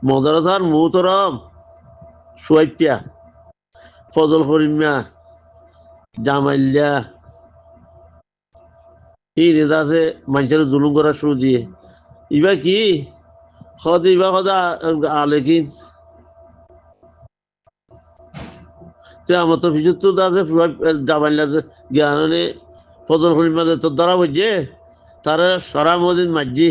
মদারাসার মুহতরম সোয়াইপিয়া ফজল করিমিয়া জামাইল্লা এই রেজা আছে মানুষের জুলুম করা শুরু দিয়ে ইবা কি খদ ইবা খদা আলেকিন আমার তো পিছু তো আছে জামাইল্লা জ্ঞানে ফজল করিমিয়া তোর দ্বারা বুঝছে তারা সরা মদিন মাঝি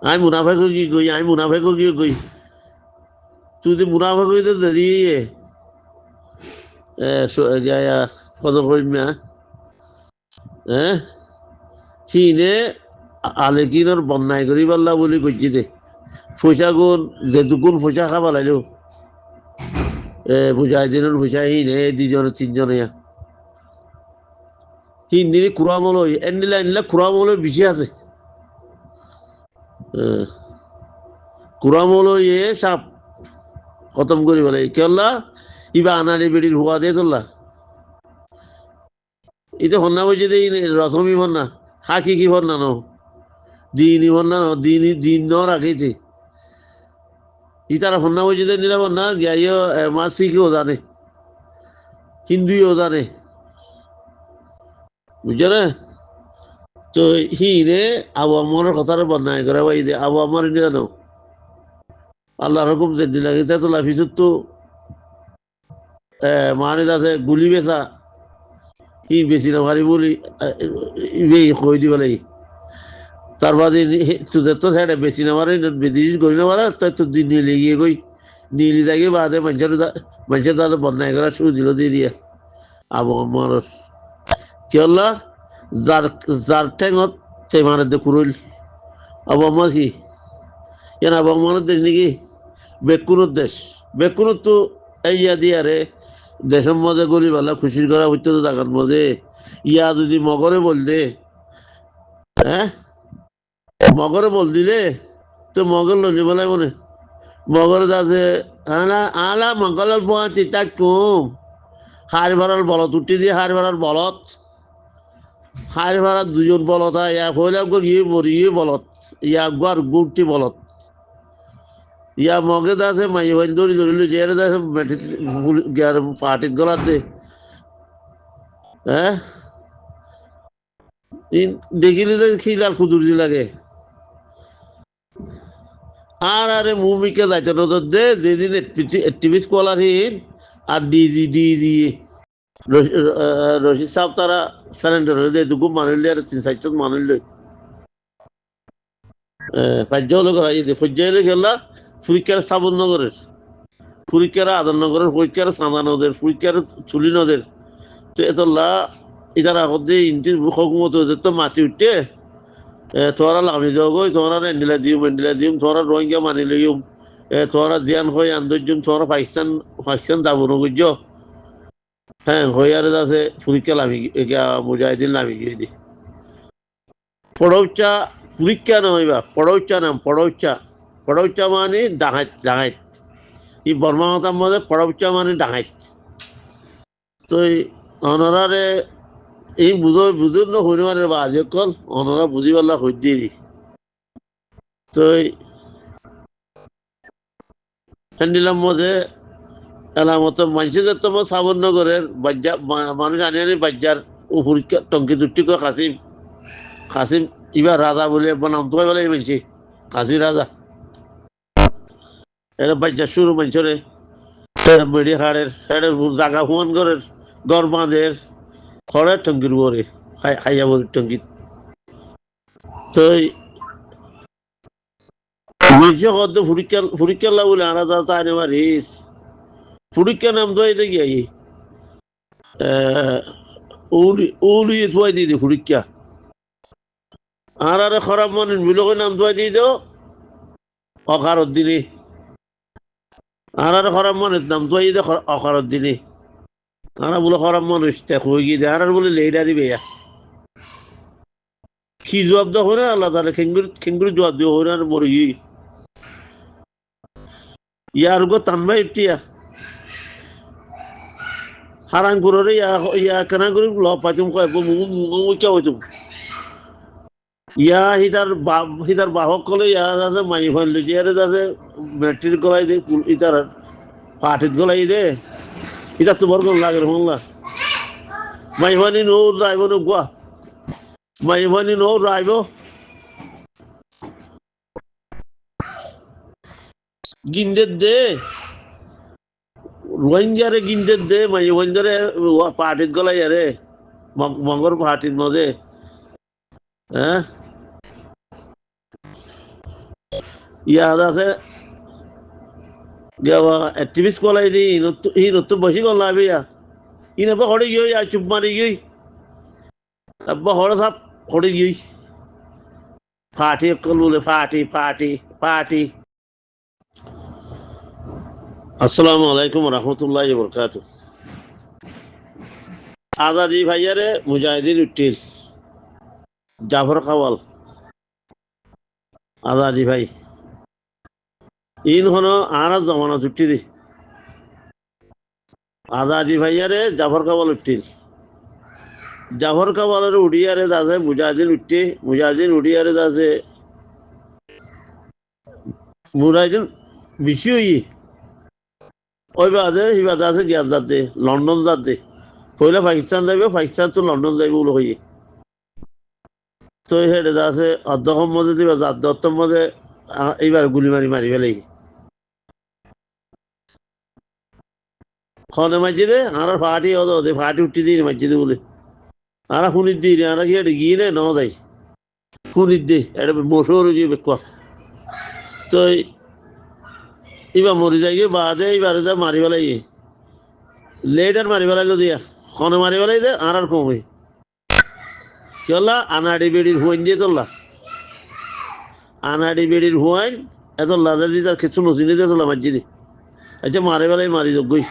আমি মুনাফা কি কই আমি মুনাফা কি কই তুই যে মুনাফা কই তো দাঁড়িয়ে ফজল করিমিয়া হ্যাঁ সিনে আলেকিনের বন্যায় করি পাল্লা বলি কইছি দে পয়সা গুণ যেটুকুন পয়সা খাবা লাইলো মুজাহিদিনের পয়সা হিনে দুজন তিনজনে হিন্দি কুরামল এনিলা এনিলা কুরামলের বেশি আছে কুরামল সাপ খতম করি বলে কেলা ইবা আনারি বেড়ির হুয়া দিয়ে চললা এটা হন্না বলছে যে রসমি ভন্না হাকি কি ভন্না ন দিনই ভন্না ন দিন ন রাখিছে ইতারা হন্না বলছে যে নিরা ভন্না গিয়ে মা শিখেও জানে হিন্দুও জানে বুঝছো না তো হিনে আবু আমার কথাটা বন্যায় করে ভাই যে আবু আমার নিরা ন আল্লাহ রকম যে লাগিয়েছে তো লাফিসুর তো মানে আছে গুলি বেচা কি বেশি না পারি বলি কই দিব লাগে তার বাদে তোদের তো সেটা বেশি না পারে বেশি করি না পারে তাই তো নিলে গিয়ে কই নিলে যাই বাদে মানুষের তাদের বদনাই করা শুরু দিল দিয়ে দিয়ে আবু আমার কি হল্লা যার ঠেঙত সে মানে কুরুল আবু আমার কি কেন আবু আমার দেশ নাকি বেকুনোর দেশ বেকুনোর তো ইয়া দিয়ে আরে দেশের মধ্যে গরিবালা খুশির করা হইতো তো জায়গার মধ্যে ইয়া যদি মগরে বল দে হ্যাঁ মগরে বল দিলে তো মগর লনি বলাই মনে মগর আছে আলা মগলের পোয়া তিতা কম হাড় ভাড়ার বলত উঠি দিয়ে হাড় ভাড়ার বলত হাড় ভাড়ার দুজন বলত ইয়া হইলে গিয়ে মরিয়ে বলত ইয়া গর গুটি বলত ইয়া মগে আছে মাই ভাই দৌড়ি দৌড়িল জেরে যাচ্ছে পার্টিত গলাতে হ্যাঁ দেখিলে যে খিলার কুদুরি লাগে আর আরে মুমিকে যাইতে নজর দে যেদিন টিভি স্কলার হিন আর ডিজি রশিদ সাহেব তারা স্যালেন্ডার হয়ে যায় দুগুম মানুষ আর 3-4জন মানুষ কার্য হলো করা যেতে পর্যায়ে গেলা পরীক্ষার শ্রাবণনগরের পরীক্ষার আদরনগরের পরীক্ষার চাঁদা নদের পরীক্ষার চুলি নদের তো এতলা ইতার আগত যে ইন্টির হকুমত তো মাতি উঠে তোরা লামি যাও তোরা এন্ডিলা দিম তোরা রোহিঙ্গা মানি লইম তোরা জিয়ান হয়ে আন্দোলন তোরা পাকিস্তান যাবো নগর্য হ্যাঁ হয়ে আর আছে পরীক্ষা লামি মুজাহিদিন লামি গিয়ে দি পড়ৌচা পরীক্ষা নইবা পড়ৌচা নাম পড়ৌচা মানে ডাঙাইত এই বর্মা মাতার মধ্যে পড়ৌচা মানে ডাঙাইত তো অনরারে এই বুঝুন না হইনি মানে বা আজি অকল অনরা বুঝি পারলা হই দিয়ে তো হ্যান্ডিলাম মধ্যে এলামত মানুষ যে তোমার শ্রাবণনগরের মানুষ আনি আনি বাজ্যার পরীক্ষা টঙ্কি দুটি করে কাসিম ইবার রাজা বলে নাম তো বলে মানছি কাসি রাজা এটা বাজ্যার শুরু মানুষরে মেডি খাড়ের জাগা হুয়ান ঘরের গড় বাঁধের খড়ের টঙ্কির বরে খাইয়া বলি টঙ্কিত তো মানুষ কত পরীক্ষা বলে আনা যা চাই না মারিস পরীক্ষা নাম তো এই গিয়ে উলিয়ে থুয়াই দিয়ে পরীক্ষা আর আরে খারাপ মানুষ বিলোকের নাম থুয়াই দিয়ে দাও অকারত দিনে আর খারাপ মানুষ নাম থুয়াই দিয়ে অকারত দিনে আর বলে খারাপ মানুষ হয়ে গিয়ে আর বলে লেইডারি বেয়া কি জবাব দেওয়া হয় না আল্লাহ তাহলে খেঙ্গুরি জবাব দেওয়া হয় না আর মরে গিয়ে ইয়ার গো তানবাই ইটিয়া হারাং করে ইয়া কেনা করে ল পাইতুম কয় মুখা হইতুম ইয়া হিতার বাহক কলে ইয়া আছে মাই ফাইল লিজিয়ারে আছে ব্যাটারি গলাই দে ইতার পাটিত গলাই দে ইতা তো বড় লাগে রহমল্লা মাই ফানি নো রাইব নো গোয়া মাই ফানি নো রাইব গিন্দে দে রোহিঙ্গারে গিন্দে দে মাই ওয়াইন্দারে পাটিত গলাই আরে মঙ্গর পাটিত মজে হ্যাঁ ইয়া আছে gawa activist ko lai di nuttu bashi ko la biya ina ba hodi yoy ya chup mari yoy abba hoda sap hodi yoy party ko lule party assalamu alaikum warahmatullahi wabarakatuh azadi bhaiyare mujahidin uttil jafar khawal azadi bhai in hono ara zamana jutti di Azadi ভাইয়ারে Zafar কাবাল উঠিল জাফর কাবালের উড়িয়ারে আছে মুজাহিদিন উঠতে মুজাহিদিন উড়িয়ারে আছে মুজাহিদিন বেশি হই ওই বাদে এই বাদে আছে গিয়া যাতে লন্ডন যাতে পয়লা পাকিস্তান যাইবে পাকিস্তান তো লন্ডন যাইবে বলে হই তো হেডে আছে অধ্যক্ষ মধ্যে দিবা জাত মধ্যে এইবার গুলি মারি ফেলাই খনে মসজিদে আর ফাটি ওদে ফাটি উঠি দিই মসজিদে বলে আর শুনি দিই আর কি এটা গিয়ে নে ন যাই শুনি দে এটা বছর বেকুয়া তো এবার মরি যাই গিয়ে বাদে এবারে যা মারি পেলাই লেট আর মারি পেলাইলো দিয়া খনে মারি পেলাই দে আর কমে কি হল্লা আনাড়ি বেড়ির হুয়াইন দিয়ে চললা আনাড়ি বেড়ির হুয়াইন এত লাজা দিয়ে তার কিছু নসিনে দিয়ে চললা মসজিদে আচ্ছা মারি পেলাই মারি যোগ্যই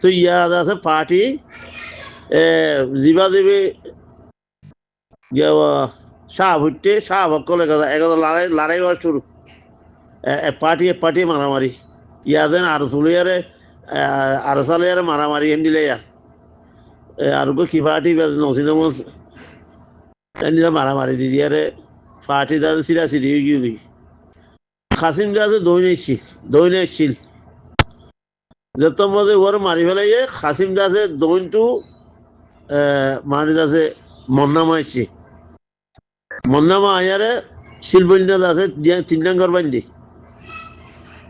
তো ইয়াদ আছে পার্টি জিবা জিবি শাহ ভুট্টে শাহ ভক্কলে একদা লড়াই হওয়া শুরু পার্টি মারামারি ইয়াদেন আর চুলিয়ারে আর সালিয়ারে মারামারি হেন দিলে আর কি পার্টি নসিনে মারামারি দিদিয়ারে পার্টি তাদের সিরা সিরি গিয়ে খাসিম আছে দৈনে এসছিল যত মজে ওর মারি ফেলাই খাসিম দাসে দৈনটু মানি দাসে মন্নামা এসছে মন্নামা আয়ারে শিলবন্যা দাসে তিন ঘর বান্ধি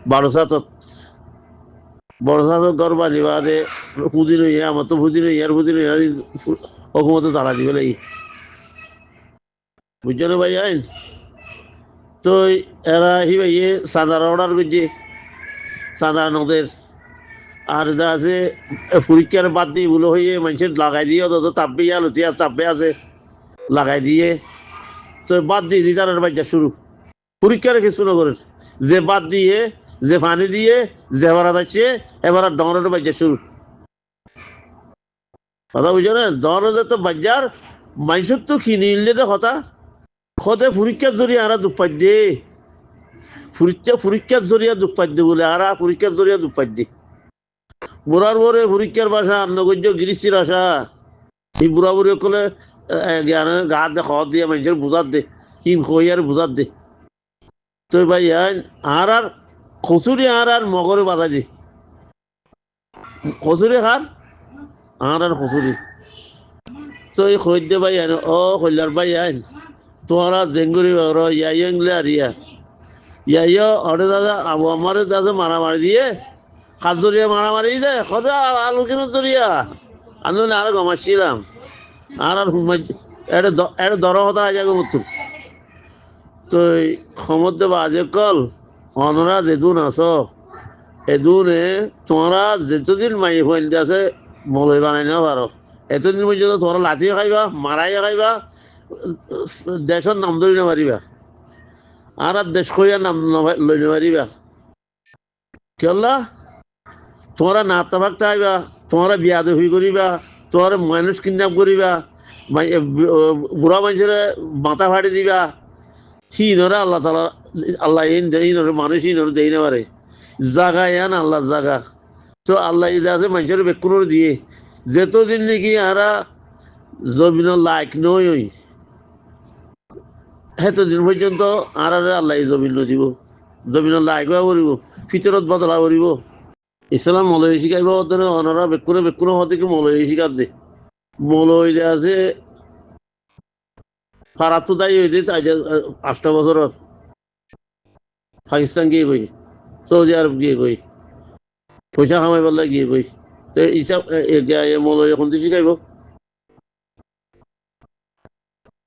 বড় সাথত ঘর বাঁধি বাদে ফুজি নই আমার তো ফুজি নই আর ফুজি নই হকুমতে তাড়া দিবে লাগি বুঝছো না ভাই আইন তো এরা হি ভাই সাদার অর্ডার করছে সাধারণ ওদের আর যা আছে পরীক্ষার বাদ দিয়ে বলে হয়ে মানুষের লাগাই দিয়ে অত তাপবে আলোচি আর তাপবে আছে লাগাই দিয়ে তো বাদ দিয়ে দিচারের বাচ্চা শুরু পরীক্ষার কিছু না করেন যে বাদ দিয়ে যে পানি দিয়ে যে এবার যাচ্ছে এবার ডরের বাচ্চা শুরু কথা বুঝছো না ডরে তো বাচ্চার মানুষের তো কিনে নিলে তো কথা খতে পরীক্ষার জরিয়ে আরা দুঃখ পাই দে পরীক্ষার জরিয়া দুঃখ পাই দে বলে আরা পরীক্ষার জরিয়া দুঃখ পাই দে বুড়ার বরে পরীক্ষার ভাষা নগর্য গিরিশির আশা এই বুড়া বুড়ি কলে গা দে খাওয়া দিয়ে মানুষের বুঝার দে হিম খই আর বুঝার দে তো ভাই আর খসুরি আর মগরে বাধা দে খসুরি আর খসুরি তো এই খৈ দে ভাই ও কল্যার ভাই তোমরা জেঙ্গুরি ইয়াইলে আর ইয়া অরে দাদা আবু আমার দাদা মারামারি দিয়ে খাস জরিয়া মারামারি দে কদা আলু কিনো জরিয়া আনলে আরো গমাচ্ছিলাম আর এটা দর হতা যাবে মতো তো সমুদ্র বাজে কল অনরা যেদুন আছো এদুনে তোমরা যেতদিন মাই হইল আছে মলই বানাই না পারো এতদিন পর্যন্ত তোমরা লাচিয়ে খাইবা মারাইয়া খাইবা দেশের নাম ধরি না পারিবা আর দেশ কইয়ার নাম লই না পারিবা কেলা তোমরা নাপতা ভাগতে আইবা তোমরা বিয়াদে হুই করিবা তোমরা মানুষ কিডন্যাপ করিবা বুড়া মানুষের মাথা ফাটি দিবা হিনরে আল্লাহ তালা আল্লাহ হিনরে মানুষ হিনরে দেই না পারে জাগা ইয়ান আল্লাহ জাগা তো আল্লাহ ইজা আছে মানুষের বেকুনোর দিয়ে যেতদিন নাকি আরা জমিন লাইক নই সেতদিন পর্যন্ত আর আল্লাহ জমিন নজিব জমিন আল্লাহ আগুয়া কৰিব ফিতরত বদলা কৰিব ইসলাম মৌলবী শিখাইব ওদের অনারা বেকুনে বেকুনে হতে কি মৌলবী শিখার দে মৌলবী যে আছে ফারাত তো দায়ী হয়েছে 8 বছর পাকিস্তান গিয়ে কই সৌদি আরব গিয়ে কই পয়সা কামাই পারলে গিয়ে কই তো হিসাব মৌলবী এখন তো শিখাইব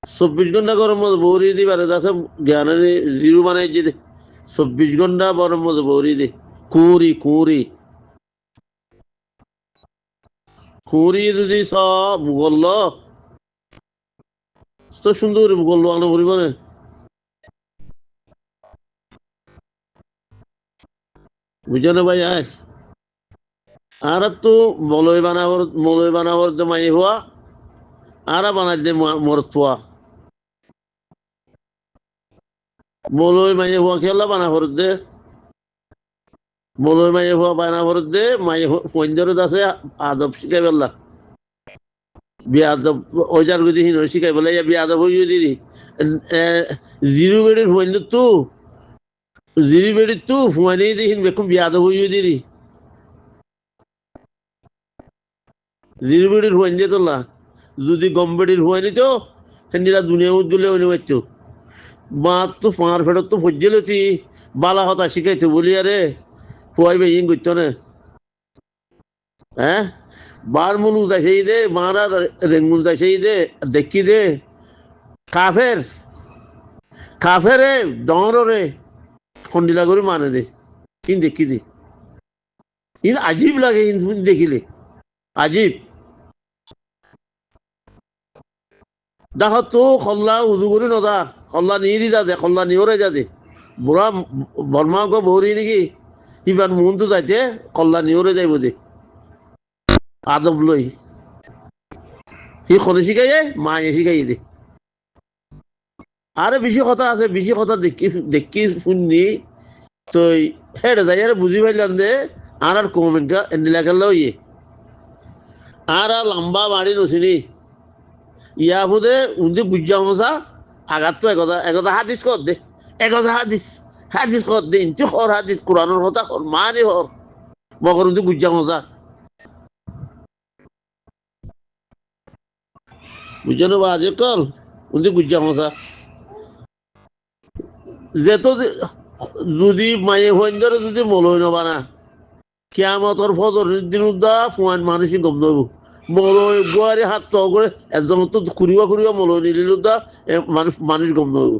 24 ঘন্টা গরম মধ্যে বৌরি দিবার আছে জ্ঞানের জিরো বানাই যে 24 ঘন্টা গরম মধ্যে বৌরি দি কুঁড়ি কুঁড়ি কুঁড়ি যদি সব গল্ল তো সুন্দর গল্ল আনো করিব না বুঝো না ভাই আজ আর তো মলয় বানাবর যে মাই হওয়া আর বানাই যে মরতুয়া মলয় মাই হওয়া খেলা বানা ফরত দে মলয় মাই হওয়া বানা ফরত দে মাই পঞ্জরত আছে আদব শিখাই পেলা বিয়াদব ওইজার গুজি হিন শিখাই পেলা বিয়াদব হয়ে দিদি জিরো বেড়ির পঞ্জর তো জিরি বেড়ির তো ফুয়ানি দিন বেকুম বিয়াদব হয়ে দিদি জিরো বেড়ির পঞ্জে তোলা যদি গম বেড়ির ফুয়ানি তো হেন্দিরা দুনিয়া উদ্দুলে উনি বাচ্চো মা তো ফাঁড় ফেরত তো ফজ্জেলতি বালা হতা শিখাইতো বলি আরে ফুয়াই বেইন করতো না হ্যাঁ বার মুলু দেখাই দে মারা রেঙ্গুল দেখাই দে দেখি দে কাফের কাফেরে ডর রে খন্ডিলা করে মানে দে ইন দেখি দে ইন আজীব লাগে ইন দেখিলে আজীব দেখো তো খল্লা উদু করে নদা খল্লা নিয়ে যা দে খল্লা নিয়রে যা দে বুড়া বর্মা গো বৌরি নাকি ইবার মন তো যাইতে খল্লা নিয়রে যাইব দে আদব লই সি খনে শিখাই মায়ে শিখাই দে আরে বেশি কথা আছে বেশি কথা দেখি দেখি শুননি তো হেঁটে যাই আর বুঝি পাইলাম যে আর কমেন্ট এন্ডিলা খেললে ইয়ে আর লম্বা বাড়ি নছিনি ইয়া বুধে উন্দি গুজ্জা মশা আঘাত তো একথা হাদিস কর দে একথা হাদিস কর দে ইঞ্চি হর হাদিস কোরআনের কথা হর মানে হর মগর উন্দি গুজ্জা মশা বুঝছো বা আজ কল উন্দি গুজ্জা মশা যেত যদি মায়ে হইন্দরে যদি মলই নবানা কিয়ামতর ফজর দিন উদ্দা ফুয়ান মানুষই গম নব মলই গুয়ারে হাত তো করে একজন তো খুরিবা মলই নিলিল উদ্দা মানুষ গম নব